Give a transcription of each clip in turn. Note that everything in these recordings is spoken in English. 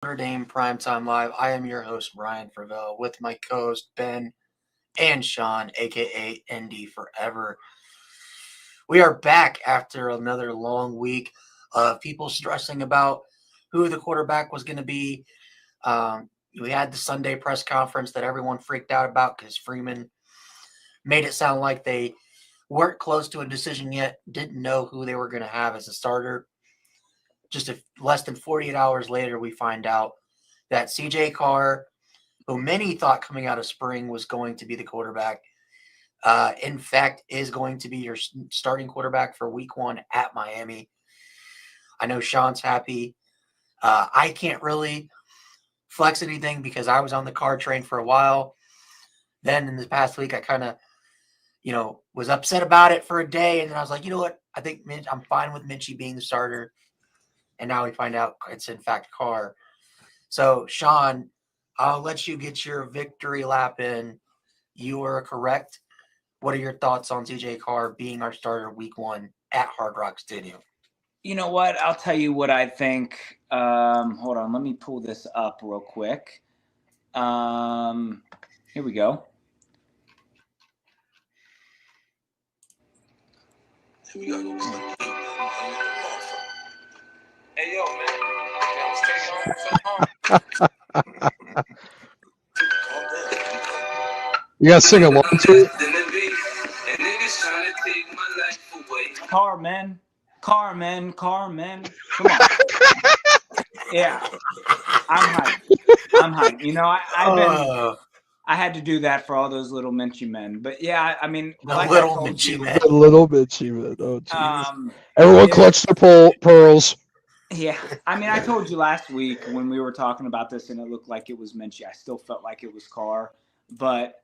Notre Dame Primetime Live. I am your host, Ryan Fravel, with my co-host, Ben and Sean, a.k.a. ND Forever. We are back after another long week of people stressing about who the quarterback was going to be. We had the Sunday press conference that everyone freaked out about because Freeman made it sound like they weren't close to a decision yet, didn't know who they were going to have as a starter. Just less than 48 hours later, we find out that CJ Carr, who many thought coming out of spring was going to be the quarterback, in fact, is going to be your starting quarterback for week 1 at Miami. I know Sean's happy. I can't really flex anything because I was on the Carr train for a while. Then in the past week, I kind of, was upset about it for a day. And then I was like, you know what? I think I'm fine with Minchie being the starter. And now we find out it's, in fact, Carr. So, Sean, I'll let you get your victory lap in. You were correct. What are your thoughts on CJ Carr being our starter week 1 at Hard Rock Stadium? You know what? I'll tell you what I think. Hold on. Let me pull this up real quick. Here we go. Here we go. Hey, yo, man. You gotta sing along to it. Carr, man. Come on. Yeah. I'm hyped. You know, I had to do that for all those little Minchie men. But yeah, I mean, the little Minchie men. The little Minchie men. Oh, jeez. Everyone clutched their pearls. Yeah. I mean, I told you last week when we were talking about this and it looked like it was Minchie. I still felt like it was Carr. But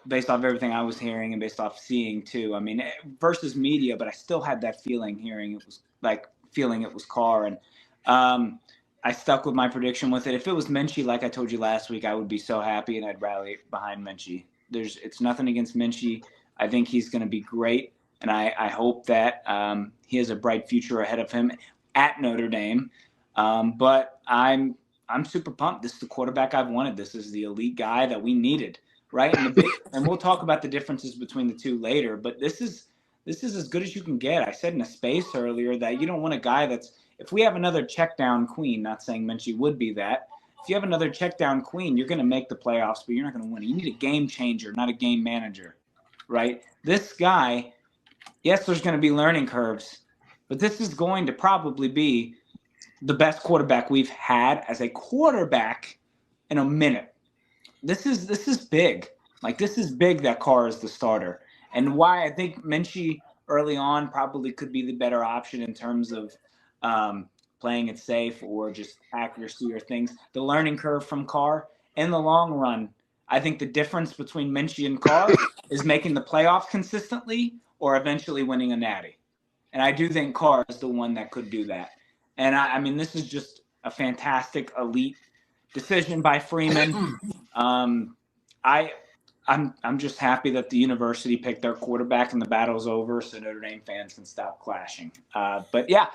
based off everything I was hearing and based off seeing too, I mean, versus media, but I still had that feeling it was Carr. And I stuck with my prediction with it. If it was Minchie, like I told you last week, I would be so happy and I'd rally behind Minchie. It's nothing against Minchie. I think he's going to be great. And I hope that he has a bright future ahead of him at Notre Dame. But I'm super pumped. This is the quarterback I've wanted. This is the elite guy that we needed, right? And we'll talk about the differences between the two later. But this is as good as you can get. I said in a space earlier that you don't want a guy that's, if we have another check down queen, not saying Minchie would be that. If you have another check down queen, you're going to make the playoffs, but you're not going to win. You need a game changer, not a game manager, right? This guy, yes, there's going to be learning curves, but this is going to probably be the best quarterback we've had as a quarterback in a minute. This is big. Like, this is big that Carr is the starter. And why I think Minchie early on probably could be the better option in terms of playing it safe or just accuracy or things. The learning curve from Carr, in the long run, I think the difference between Minchie and Carr is making the playoffs consistently or eventually winning a natty. And I do think Carr is the one that could do that. And I mean, this is just a fantastic elite decision by Freeman. I'm just happy that the university picked their quarterback and the battle's over so Notre Dame fans can stop clashing. But yeah,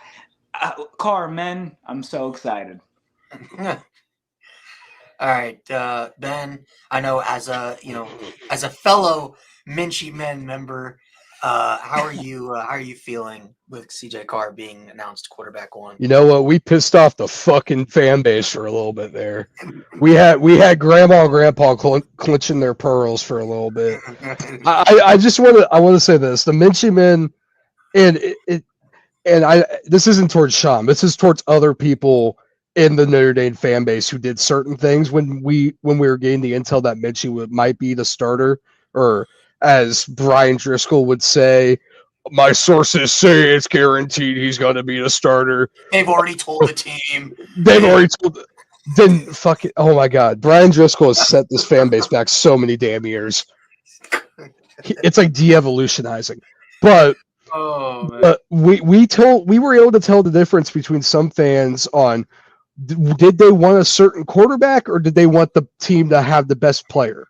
Carr, man, I'm so excited. All right, Ben, I know as a fellow Minchie Men member, how are you feeling with CJ Carr being announced quarterback 1? You know what? We pissed off the fucking fan base for a little bit there. We had grandma and grandpa clenching their pearls for a little bit. I want to say this: the Minchie Men, this isn't towards Sean. This is towards other people in the Notre Dame fan base who did certain things when we were getting the intel that Minchie might be the starter, or as Brian Driscoll would say, my sources say it's guaranteed he's going to be the starter. They've already told the team. Then fuck it. Oh my God. Brian Driscoll has set this fan base back so many damn years. It's like de-evolutionizing. But we were able to tell the difference between some fans on, did they want a certain quarterback or did they want the team to have the best player?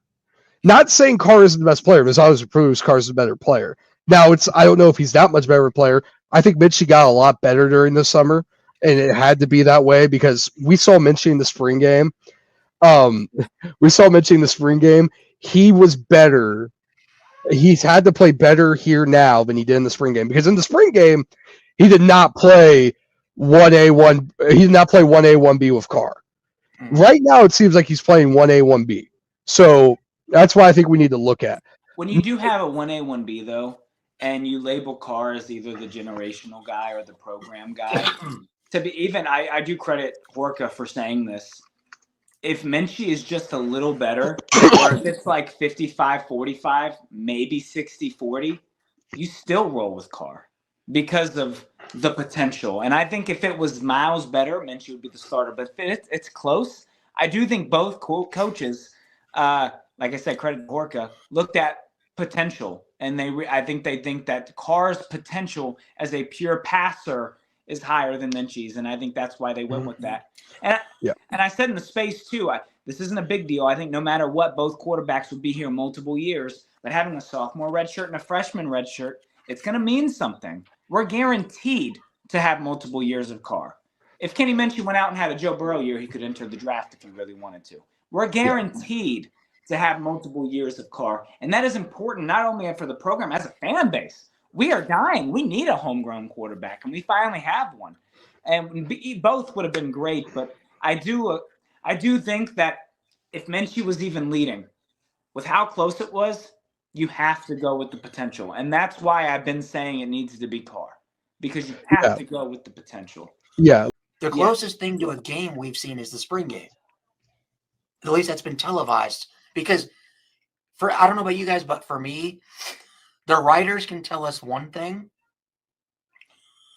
Not saying Carr isn't the best player, because always proves Carr's a better player. Now I don't know if he's that much better player. I think Minchie got a lot better during the summer. and it had to be that way because we saw Minchie in the spring game. He was better. He's had to play better here now than he did in the spring game because in the spring game he did not play 1A1. He did not play 1A 1B with Carr. Right now it seems like he's playing 1A 1B. So that's why I think we need to look at. When you do have a 1A 1B though, and you label Carr as either the generational guy or the program guy, to be even, I do credit Horka for saying this. If Minchie is just a little better, or if it's like 55-45, maybe 60-40, you still roll with Carr because of the potential. And I think if it was miles better, Minchie would be the starter. But if it's close, I do think both coaches, like I said, credit Horka, looked at potential. And I think they think that Carr's potential as a pure passer is higher than Minchie's, and I think that's why they went with that. And I said in the space too, this isn't a big deal. I think no matter what, both quarterbacks would be here multiple years, but having a sophomore red shirt and a freshman red shirt, it's going to mean something. We're guaranteed to have multiple years of Carr. If Kenny Minchie went out and had a Joe Burrow year, he could enter the draft if he really wanted to. We're guaranteed to have multiple years of Carr, and that is important not only for the program, as a fan base. We are dying. We need a homegrown quarterback, and we finally have one. And both would have been great, but I do think that if Minchie was even leading, with how close it was, you have to go with the potential. And that's why I've been saying it needs to be Carr, because you have to go with the potential. Yeah. The closest thing to a game we've seen is the spring game. At least that's been televised. Because I don't know about you guys, but for me, the writers can tell us one thing,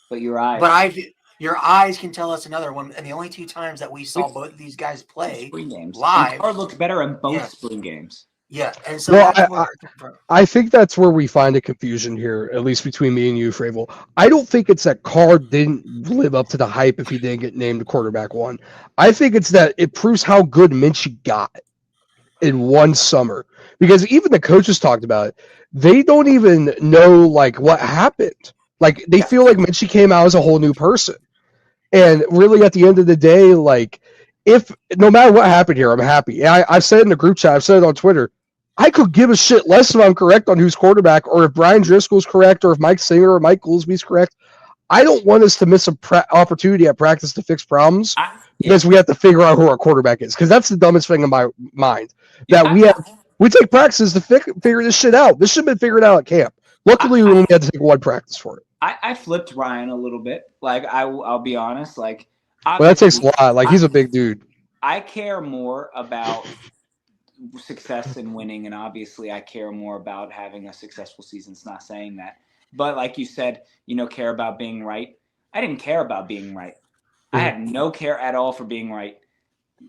but your eyes can tell us another one. And the only two times that we saw both of these guys play spring games live, Carr looked better in both spring games. Yeah, and so I think that's where we find a confusion here, at least between me and you, Fravel. I don't think it's that Carr didn't live up to the hype if he didn't get named quarterback one. I think it's that it proves how good Minchie got in one summer, because even the coaches talked about it. They don't even know like what happened. Like they feel like Minchie came out as a whole new person. And really at the end of the day, like if no matter what happened here, I'm happy. And I've said it in the group chat, I've said it on Twitter, I could give a shit less if I'm correct on who's quarterback, or if Brian Driscoll's correct, or if Mike Singer or Mike Goolsby's correct. I don't want us to miss an opportunity at practice to fix problems because we have to figure out who our quarterback is. Because that's the dumbest thing in my mind. We take practices to figure this shit out. This should have been figured out at camp. Luckily, we only had to take one practice for it. I flipped Ryan a little bit. Like I'll be honest. Like, well, that takes a lot. Like he's a big dude. I care more about success and winning, and obviously, I care more about having a successful season. It's not saying that, but like you said, care about being right. I didn't care about being right. I had no care at all for being right.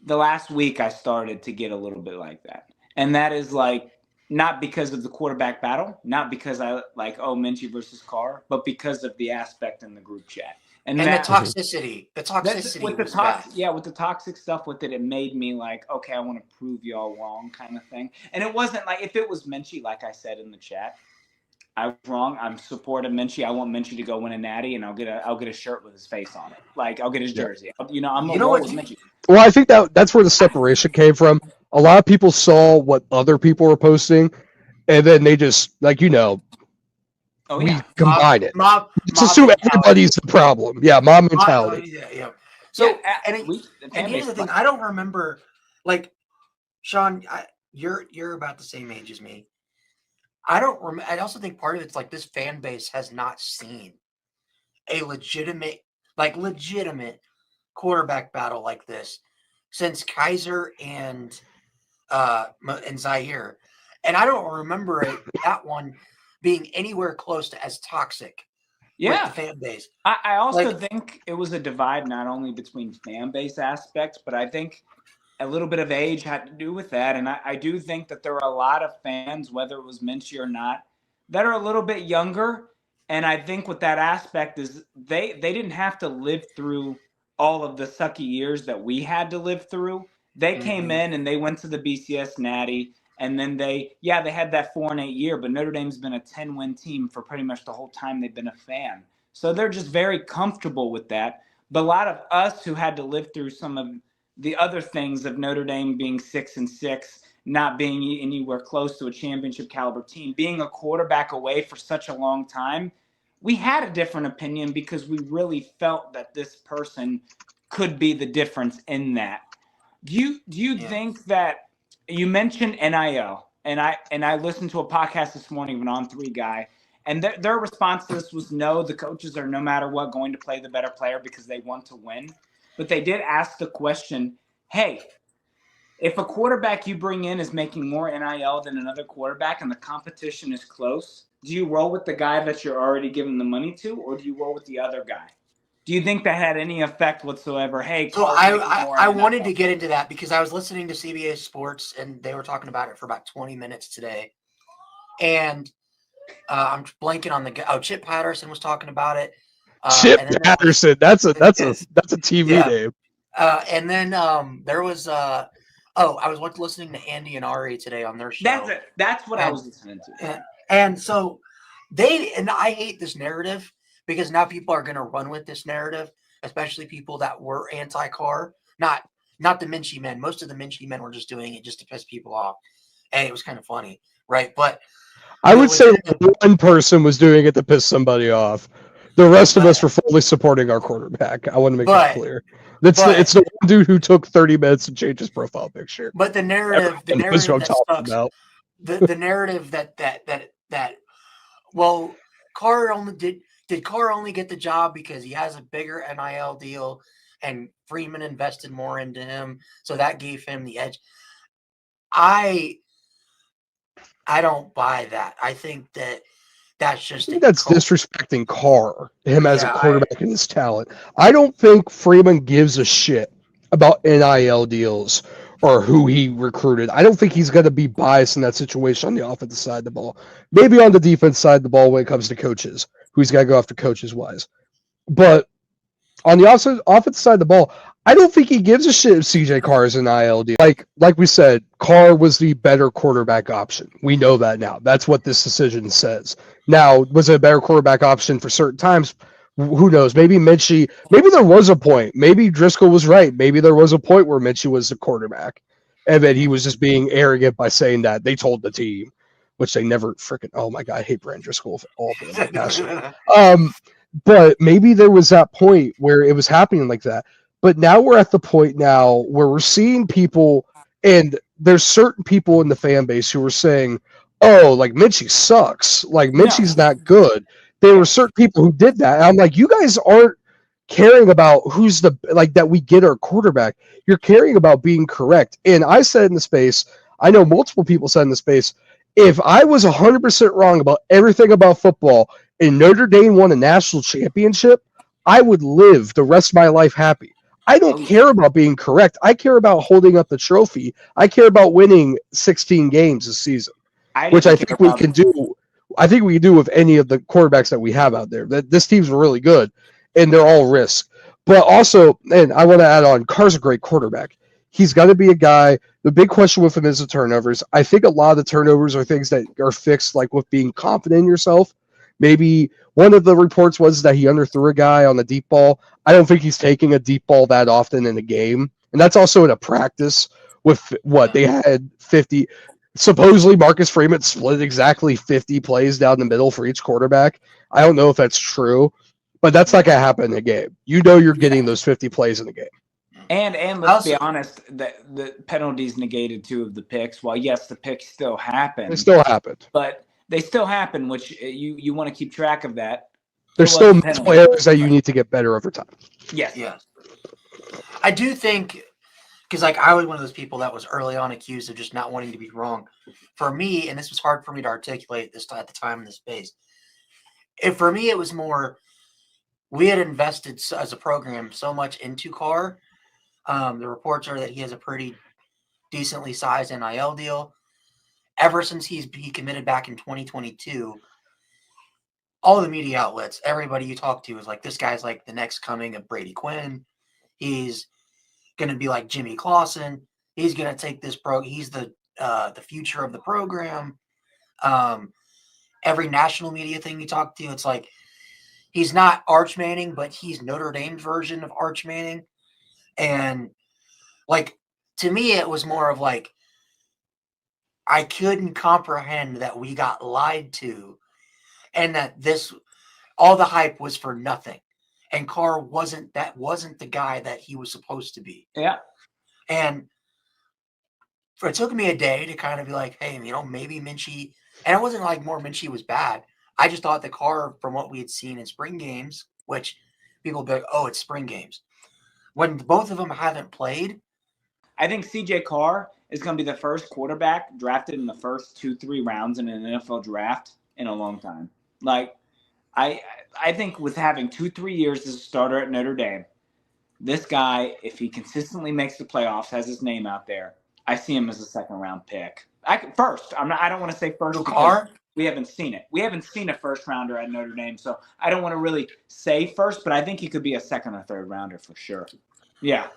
The last week, I started to get a little bit like that. And that is like not because of the quarterback battle, not because I like, Minchie versus Carr, but because of the aspect in the group chat. And the toxicity. The toxicity with the toxic stuff with it, it made me like, okay, I want to prove y'all wrong kind of thing. And it wasn't like if it was Minchie, like I said in the chat, I was wrong. I'm supporting Minchie. I want Minchie to go win a natty, and I'll get a shirt with his face on it. Like I'll get his jersey. I'm with Minchie. Well, I think that's where the separation came from. A lot of people saw what other people were posting, and then they just we combine it. Just assume everybody's the problem. Yeah, mob mentality. Yeah. So and here's the thing: I don't remember. Like, Sean, you're about the same age as me. I don't remember. I also think part of it's like this fan base has not seen a legitimate quarterback battle like this since Kaiser and Zaire, and I don't remember that one being anywhere close to as toxic. With the fan base. I also think it was a divide not only between fan base aspects, but I think a little bit of age had to do with that. And I do think that there are a lot of fans, whether it was Minchie or not, that are a little bit younger. And I think with that aspect is they didn't have to live through all of the sucky years that we had to live through. They came in and they went to the BCS Natty, and then they had that 4-8 year, but Notre Dame's been a 10-win team for pretty much the whole time they've been a fan. So they're just very comfortable with that. But a lot of us who had to live through some of the other things of Notre Dame being 6-6, not being anywhere close to a championship caliber team, being a quarterback away for such a long time, we had a different opinion because we really felt that this person could be the difference in that. Do you think that you mentioned NIL, and I listened to a podcast this morning of an On3 guy, and their response to this was no, the coaches are no matter what going to play the better player because they want to win. But they did ask the question, hey, if a quarterback you bring in is making more NIL than another quarterback and the competition is close, do you roll with the guy that you're already giving the money to, or do you roll with the other guy? Do you think that had any effect whatsoever? Hey, So Carr's making more I NIL. wanted to get into that because I was listening to CBS Sports and they were talking about it for about 20 minutes today. And I'm blanking on Chip Patterson was talking about it. Chip and then Patterson. That's a TV Yeah. name. And then there was I was listening to Andy and Ari today on their show. That's it. That's what I was listening to. And so I hate this narrative because now people are going to run with this narrative, especially people that were anti-Carr. Not the Minchie men. Most of the Minchie men were just doing it just to piss people off. And it was kind of funny, right? But I would say one person was doing it to piss somebody off. The rest of us were fully supporting our quarterback. I want to make that clear. It's the one dude who took 30 minutes to change his profile picture. But the narrative that well, Carr only did Carr only get the job because he has a bigger NIL deal and Freeman invested more into him, so that gave him the edge. I don't buy that. I think that's just disrespecting Carr, him as a quarterback and his talent. I don't think Freeman gives a shit about NIL deals or who he recruited. I don't think he's going to be biased in that situation on the offensive side of the ball. Maybe on the defense side of the ball when it comes to coaches, who he's got to go after coaches wise. But on the offensive side of the ball, I don't think he gives a shit if CJ Carr is an NIL deal. Like we said, Carr was the better quarterback option. We know that now. That's what this decision says. Now, was it a better quarterback option for certain times? Who knows? Maybe Minchie. Maybe there was a point. Maybe Driscoll was right. Maybe there was a point where Minchie was the quarterback, and that he was just being arrogant by saying that they told the team, which they never freaking. Oh my god, I hate Brand Driscoll with all of my passion. But maybe there was that point where it was happening like that. But now we're at the point now where we're seeing people, and there's certain people in the fan base who are saying, oh, like Minchie sucks. Like Minchie's not good. There were certain people who did that. And I'm like, you guys aren't caring about who's that we get our quarterback. You're caring about being correct. And I said in the space, I know multiple people said in the space, if I was 100% wrong about everything about football and Notre Dame won a national championship, I would live the rest of my life happy. I don't care about being correct. I care about holding up the trophy. I care about winning 16 games this season, which I think we can do. I think we can do with any of the quarterbacks that we have out there. This team's really good, and they're all risk. But also, and I want to add on, Carr's a great quarterback. He's got to be a guy. The big question with him is the turnovers. I think a lot of the turnovers are things that are fixed, like with being confident in yourself. Maybe one of the reports was that he underthrew a guy on the deep ball. I don't think he's taking a deep ball that often in a game. And that's also in a practice with what they had 50. Supposedly Marcus Freeman split exactly 50 plays down the middle for each quarterback. I don't know if that's true, but that's not going to happen in a game. You know you're getting those 50 plays in the game. And let's be honest, the penalties negated 2 of the picks. While yes, the picks still happened. They still happened. But they still happen, which you want to keep track of that. There's still multiple areas that you need to get better over time. Yes. Yes. I do think, because I was one of those people that was early on accused of just not wanting to be wrong. For me, and this was hard for me to articulate this at the time in this space, for me it was more, we had invested as a program so much into Carr. The reports are that he has a pretty decently sized NIL deal. Ever since he committed back in 2022, all the media outlets, everybody you talk to is like, this guy's like the next coming of Brady Quinn. He's going to be like Jimmy Clausen. He's going to take this he's the future of the program. Every national media thing you talk to, it's like, he's not Arch Manning, but he's Notre Dame's version of Arch Manning. And like, to me, it was more of like, I couldn't comprehend that we got lied to and that all the hype was for nothing. And Carr wasn't the guy that he was supposed to be. Yeah. And it took me a day to kind of be like, hey, maybe Minchie, and it wasn't like more Minchie was bad. I just thought the Carr, from what we had seen in spring games, which people be like, oh, it's spring games. When both of them haven't played. I think CJ Carr is going to be the first quarterback drafted in the first 2-3 rounds in an NFL draft in a long time. Like, I think with having 2-3 years as a starter at Notre Dame, this guy, if he consistently makes the playoffs, has his name out there, I see him as a second-round pick. I don't want to say first because we haven't seen it. We haven't seen a first-rounder at Notre Dame, so I don't want to really say first, but I think he could be a second or third-rounder for sure. Yeah.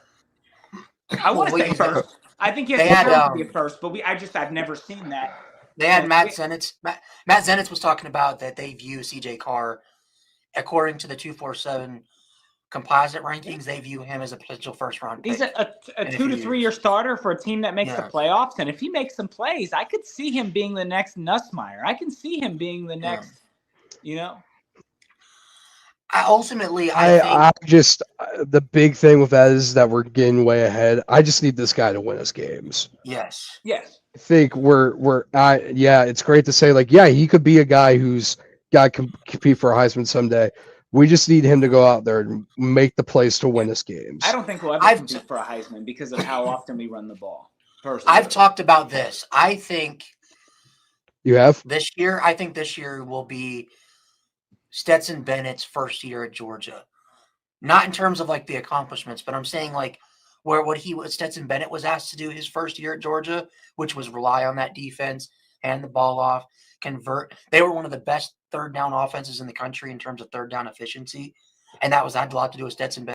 I want to say first. I think he has to be a first, but I've never seen that. They had Matt Zenitz. Matt Zenitz was talking about that they view CJ Carr, according to the 247 composite rankings, they view him as a potential first-round pick. He's a 2 to 3 year starter for a team that makes the playoffs, and if he makes some plays, I could see him being the next Nussmeier. I can see him being the next, I just the big thing with that is that we're getting way ahead. I just need this guy to win us games. Yes. I think it's great to say he could be a guy who's got to compete for a Heisman someday. We just need him to go out there and make the plays to win us games. I don't think we'll ever compete for a Heisman because of how often we run the ball. Personally. I've talked about this. I think you have this year. I think this year will be Stetson Bennett's first year at Georgia. Not in terms of the accomplishments, but I'm saying what Stetson Bennett was asked to do his first year at Georgia, which was rely on that defense, hand the ball off, convert. They were one of the best third down offenses in the country in terms of third down efficiency. And that had a lot to do with Stetson Bennett.